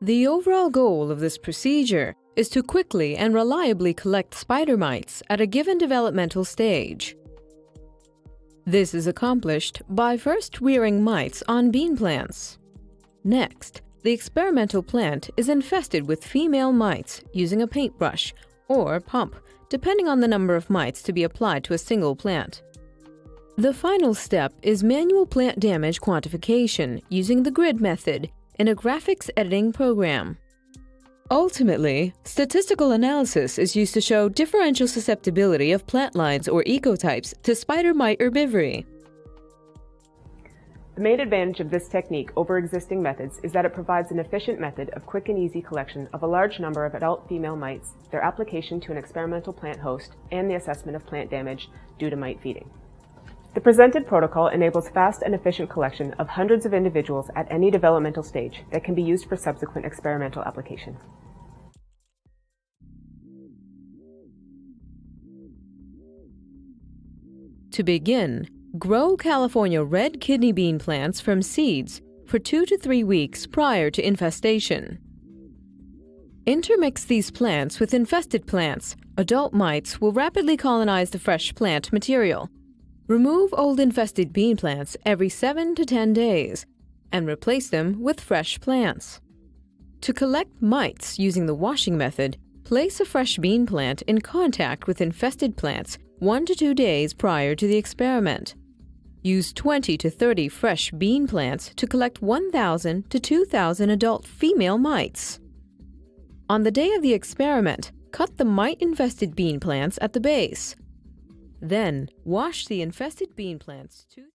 The overall goal of this procedure is to quickly and reliably collect spider mites at a given developmental stage. This is accomplished by first rearing mites on bean plants. Next, the experimental plant is infested with female mites using a paintbrush or pump, depending on the number of mites to be applied to a single plant. The final step is manual plant damage quantification using the grid method in a graphics editing program. Ultimately, statistical analysis is used to show differential susceptibility of plant lines or ecotypes to spider mite herbivory. The main advantage of this technique over existing methods is that it provides an efficient method of quick and easy collection of a large number of adult female mites, their application to an experimental plant host, and the assessment of plant damage due to mite feeding. The presented protocol enables fast and efficient collection of hundreds of individuals at any developmental stage that can be used for subsequent experimental application. To begin, grow California red kidney bean plants from seeds for 2 to 3 weeks prior to infestation. Intermix these plants with infested plants. Adult mites will rapidly colonize the fresh plant material. Remove old infested bean plants every 7 to 10 days and replace them with fresh plants. To collect mites using the washing method, place a fresh bean plant in contact with infested plants 1 to 2 days prior to the experiment. Use 20 to 30 fresh bean plants to collect 1,000 to 2,000 adult female mites. On the day of the experiment, cut the mite-infested bean plants at the base. Then, wash the infested bean plants to